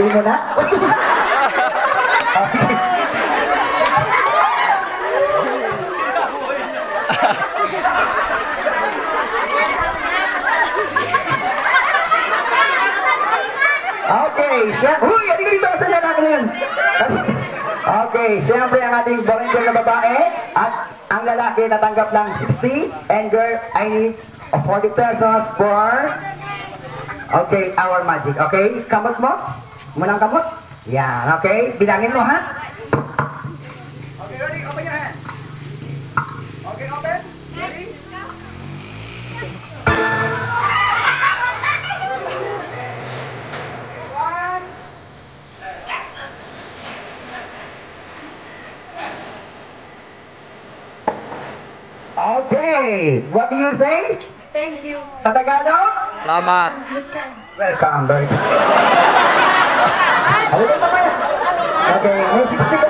Ito mo na. Okay. Okay, uy, hindi ko dito sa lalaki na yun. Okay, siyempre ang ating volunteer na babae at ang lalaki natanggap ng 60 and girl, I need 40 pesos for our magic. Okay, kamot mo? Munang kamot? Yan, okay, bilangin mo ha? Okay, ready? Open your hand. Okay, open. Ready? Okay, what do you say? Thank you. Sa Tagalog? Salamat. Welcome, very good. Okay, may 60 ka.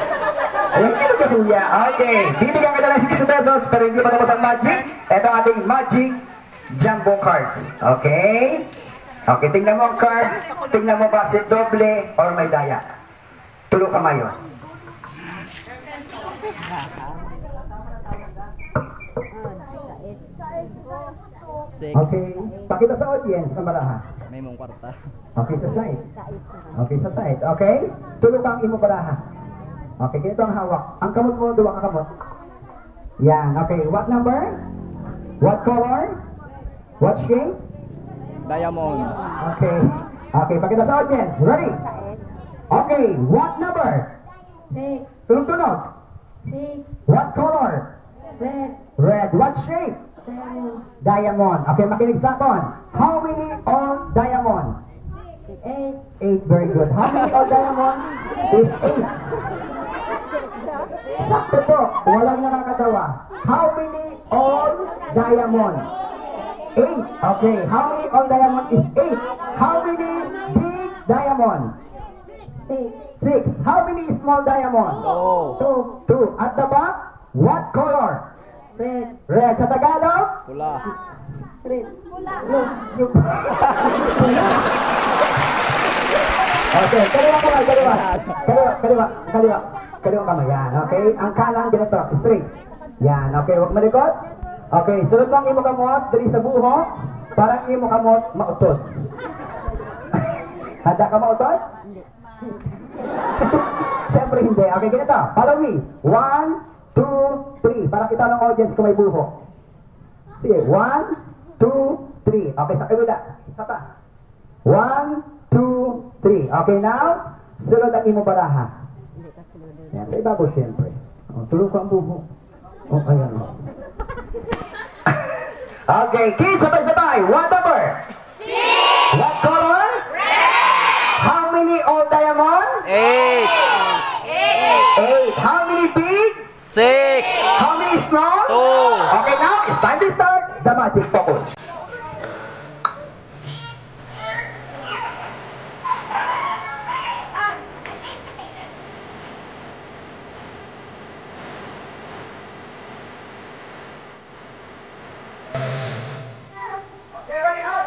Ayan, kilo ka huya. Okay, bibigyan kita ng 60 pesos pero hindi pa tapos ang magic. Ito ang ating magic jumbo cards. Okay? Okay, tingnan mo ang cards. Tingnan mo ba si doble or may daya. Tulo ka mayon. Okay, pakita sa audience ng baraha. May mong kwarta. Okay, sa side. Okay, sa side. Okay? Tulo ka ang imo baraha. Okay, ganito ang hawak. Ang kamot mo, duwa ka kamot. Yan, okay. What number? What color? What shape? Diamond. Okay. Okay, pakita sa audience. Ready? Okay, what number? 6, Tunog-tunog. 6, What color? red, Red. What shape? 7, Diamond. Okay, makinig sa akin. How many all diamond? 8, 8. Very good. How many all diamond? Is 8. Sakto po. Walang nakakatawa. How many all diamond? 8. Okay. How many all diamond is 8? How many big diamond? 6, 6. How many small diamond? Oh. 2. At the back, what color? red, Red. Sa Tagalog? Pula. red, Blue. Pula. Okay, kaliwa kamay, kaliwa. Kaliwa kamay, yan. Okay, ang kanan ganito, straight. Yan, okay, huwag malikot. Okay, sunod mo ang imo kamot, dali sa buho, parang imo kamot, mautod. Handa ka mautod? Siyempre hindi. Okay, ganito. Follow me. 1, 2, 3. Para kita ng audience kung may buho. Sige, 1, 2, 3. Okay, sa kabila. Isa pa. 1, 2, 3. Okay, now, sunod ang imo baraha. Yan, sa ibabaw siyempre. Oh, tulog ko ang buho. Oh, ayan. Okay, kids, sabay-sabay. What number? 6. What color? Red. How many all diamond? 8. 8. How many big? 6. How many small? 2. Okay, now it's time to start the magic focus. Okay, ready up.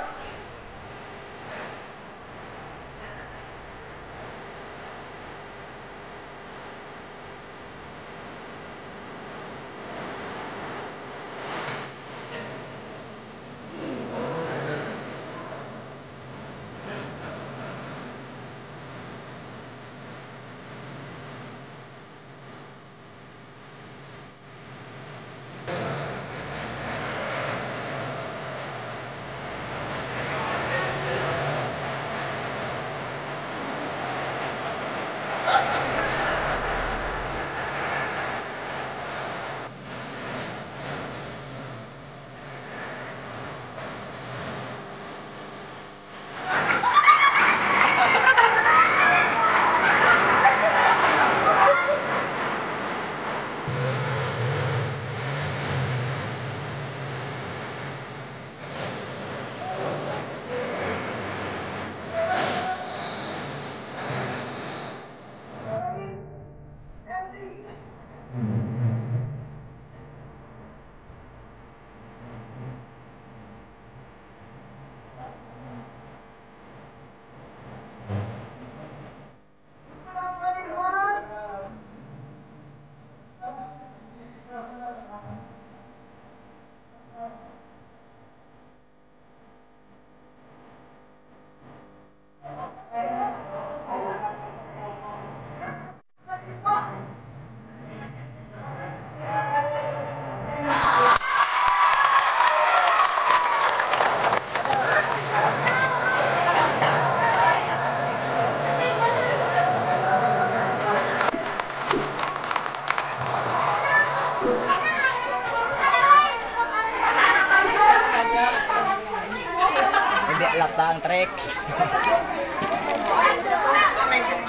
Bang tricks.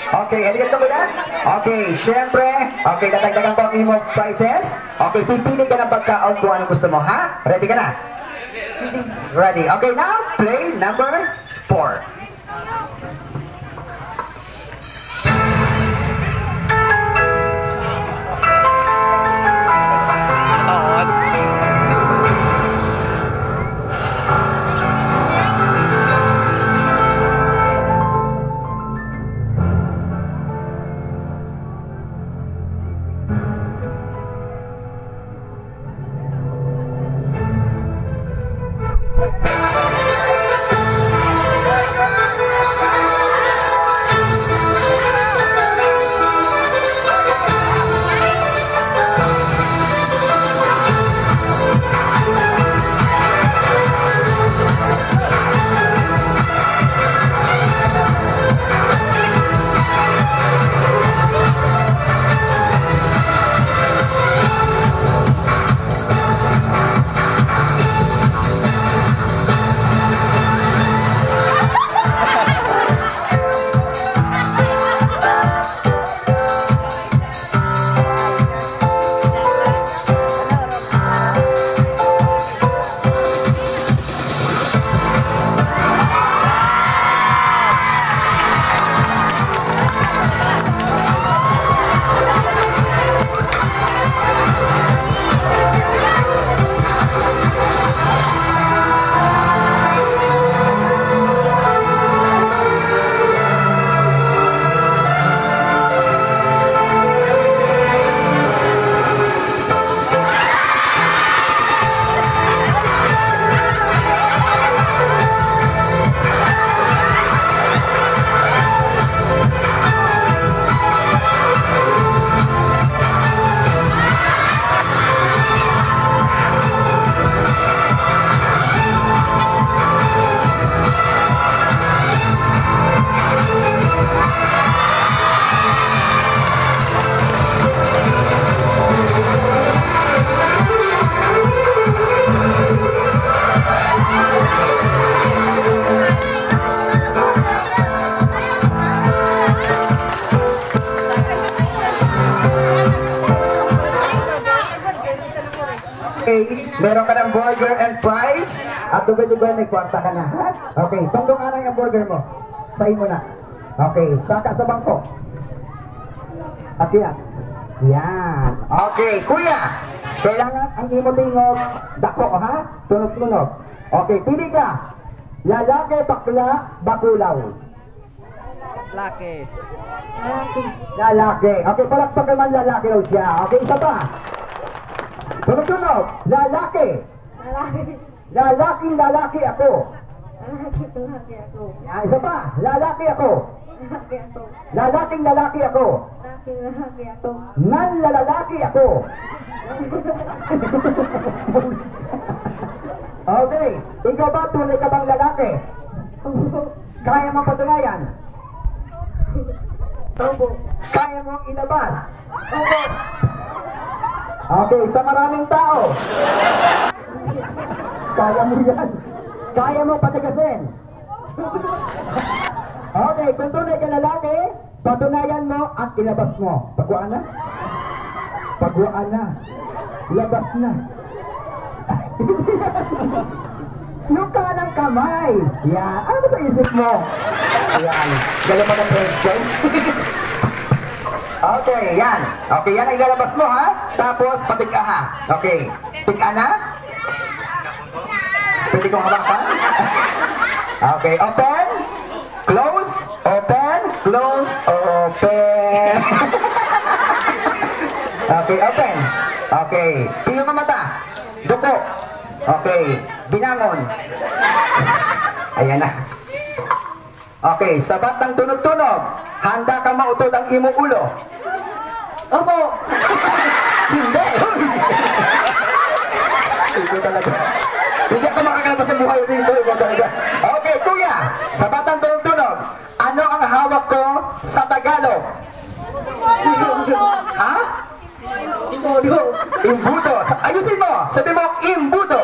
Okay, aligat ko yan? Okay, syempre, okay, dadagdagan ko ang imong prices. Okay, pipili ka ng pagkaon kung anong gusto mo, ha? Ready ka na? Ready. Okay, now, play number 4. Okay, meron ka ng burger and fries. At dugo-dugo may kwarta ka na, ha? Okay, tungtong anay ang burger mo. Sain mo na. Okay, saka sa bangko. At yan. Yan. Okay, kuya. Kailangan ang imo tingog dako, ha? Tunog-tunog. Okay, pili ka. Lalaki, bakla, bakulaw. Laki. Lalaki. Lalaki. Okay, palakpak naman lalaki raw siya. Okay, isa pa. Tunog-tunog. Lalaki. Lalaki. Lalaki ako. Lalaki ako. Yan, isa pa. Lalaki ako. Lalaki ako. Lalaki ako. Lalaki ako. Nanlalalaki ako. Okay. Ikaw ba, tunay ka bang lalaki? Kaya mong patunayan? Opo. Kaya mong ilabas? Opo. Okay, sa maraming tao. Kaya mo yan. Kaya mong patigasin. Okay, kung tunay ka lalaki, patunayan mo at ilabas mo. Pagwaan na? Pagwaan na. Labas na. Yung kanang kamay. Yan. Ano ba sa isip mo? Yan. Galing mo ng question. Okay, yan. Okay, yan ang ilalabas mo, ha? Tapos, patig-a, ha? Okay. Tig-a na? Pwede kong hawakan? Okay, open. Close. Open. Close. Open. Okay, open. Okay. Tiyo ka mata. Duko. Okay. Binangon. Ayan na. Okay, sabat ng tunog-tunog. Handa ka mautod ang imong ulo. Opo. Hindi. Ito talaga. Hindi ako makakalabas ng buhay rito. Ito talaga. Okay, kuya. Sabat ng tunog-tunog. Ano ang hawak ko sa Tagalog? Ha? Imbodo. Imbudo. Ayusin mo. Sabi mo, imbudo.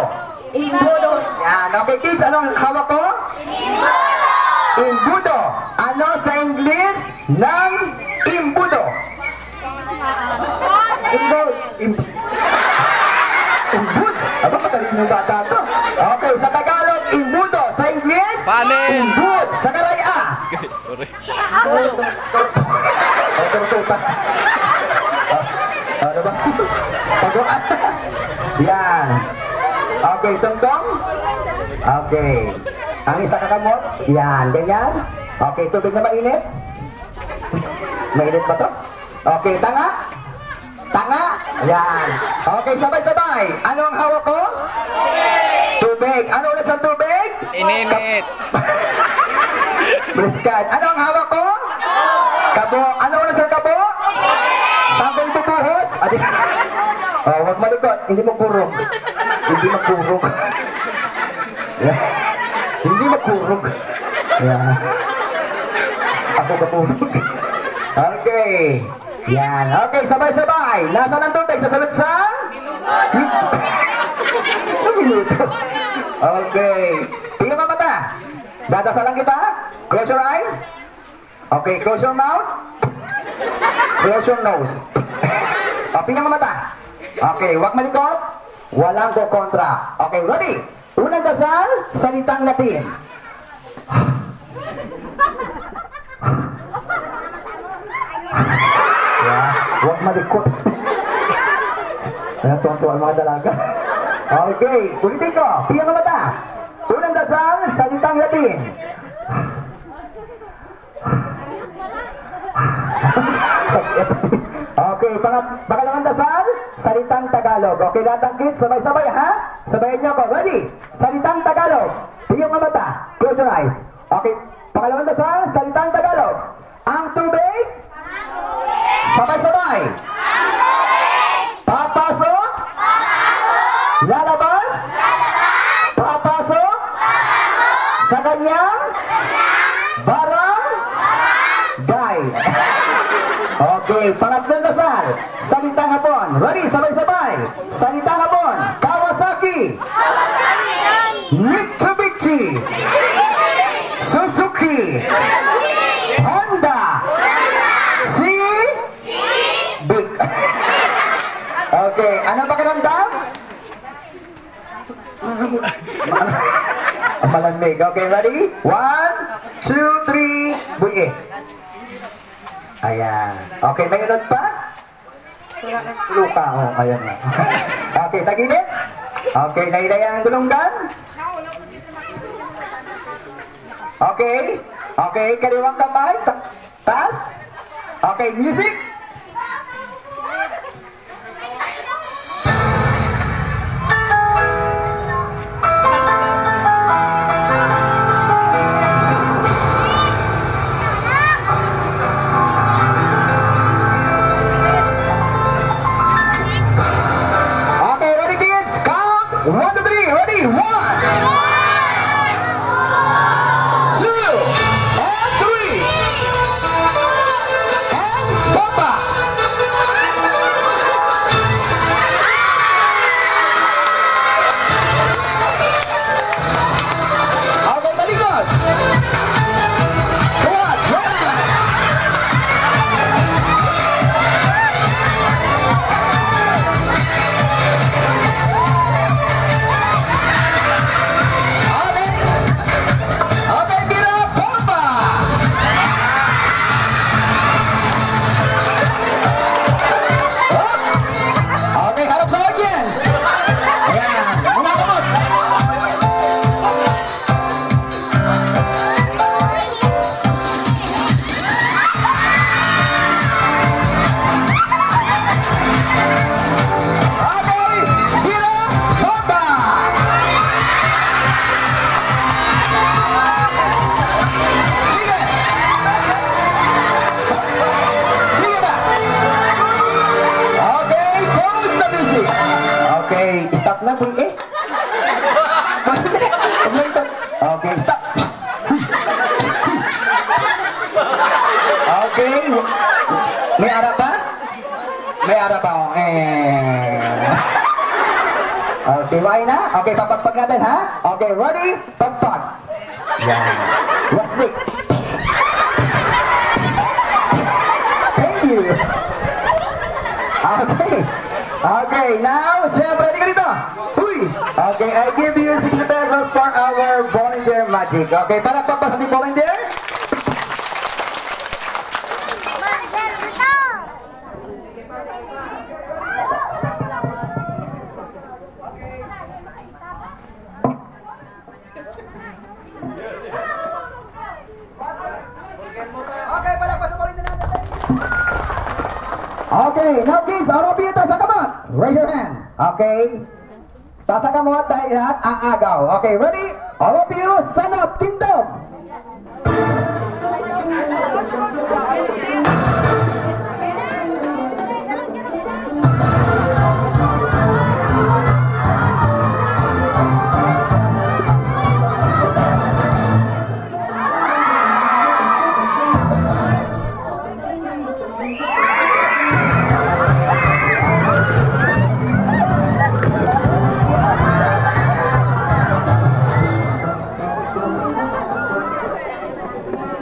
Imbodo. Yan. Okay, kids. Anong hawak ko? Imbodo. Imbudo. Ano sa English ng imbudo? Imbog. Imbut. Aba, matalino yung bata to. Okay, sa Tagalog, imbudo. Sa English, Panin. imbut. Sa Karaya. Turututa. Ano ba? Paguan. Yan. Okay, tungtong. Okay. Ang isa kakamot. Yan, ganyan. Okay, tubig na mainit. Mainit ba to? Okay, tanga. Tanga. Yan. Okay, sabay-sabay. Ano ang hawak ko? Tubig. Ano ulit sa tubig? Ininit. Briskat. Ano ang hawak ko? Kabo. Ano ulit sa kabo? Saan ko ibubuhos? Adi. Oh, wag malikot. Hindi mo kurog. Hindi mo kurog. Hindi mo kurog. Yan. Ako kapurog. Okay. Yan. Okay, sabay-sabay. Nasaan ang tubig? Sasalot sa? Ang minuto. Okay. Tingnan mo mata. Dadasalan kita. Close your eyes. Okay, close your mouth. Close your nose. Tingnan mo mata. Okay, wag malikot. Walang kukontra. Okay, ready? Unang dasal, salitang Latin. Yeah, wag malikot. Ayan, tuwan-tuwa ang mga dalaga. Okay, ulitin ko. Tingnan mo mata. Unang dasal, salitang Latin. Okay, pangalawang dasal, salitang Tagalog. Okay, lahat ng kids, sabay-sabay ha? Sabayan niyo ako. Ready? Salitang Tagalog. Tingnan mo mata. Close your eyes. Okay, pangalawang dasal, salitang Tagalog. Ang tubig? Sabay-sabay. Papasok? Lalabas? Papasok? Sa kanyang? Barang? Gay. Okay, pangatlong dasal. Salitang Hapon. Ready? Sabay-sabay. Salitang Hapon. Kawasaki. Mitsubishi. Suzuki. Honda. Big. Okay, ano pakiramdam? Malamig. Okay, ready? 1, 2, 3, buye. Ayan. Okay, may unod pa? Luka. Oh, ayan na. Okay, tagilid. Okay, nainaya ang dulunggan. Okay. Okay, kaliwang kamay. Taas. Okay, music. Okay, ready kids? Count 1 to 3. Ready? 1, 2, and 3. And bomba. Okay, talikod. Kuwat. Yan. Okay, tira, bomba! Up! Okay, harap sa audience! Ayan, mga kamot! Okay, tira, bomba! Sige! Sige ba? Okay, pause the music. Okay, stop na po eh. Okay, stop. Okay, may ara pa? May ara pa ako. Okay, why na? Okay, papagpag natin ha? Okay, ready? Pagpag. Yan. Wasdik. Okay. Okay, now, syempre, di ka dito. Uy! Okay, I give you 60 pesos for our volunteer magic. Okay, para papasok yung volunteer. Okay, para pasok volunteer natin. Okay, now kids, all of you, tasa kamot. Raise your hand. Okay. Tasa kamot dahil lahat ang agaw. Okay, ready? All of you, stand up, kingdom.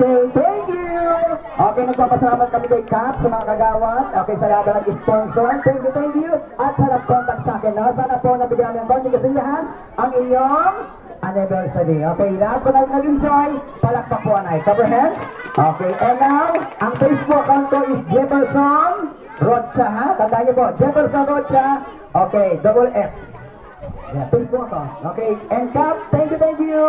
Okay, thank you. Okay, nagpapasalamat kami kay Cap sa mga kagawad. Okay, sa lahat ng sponsor. Thank you. At sa nag-contact sa akin. No? Sana po nabigyan ng konting kasiyahan ang inyong anniversary. Okay, lahat po na nag-enjoy. Palakpak po anay. Cover hands. Okay, and now, ang Facebook account ko is Jefferson Rocha, ha? Tandaan niyo po, Jefferson Rocha. Okay, double F. Yeah, Facebook account. Okay, and Cap, thank you.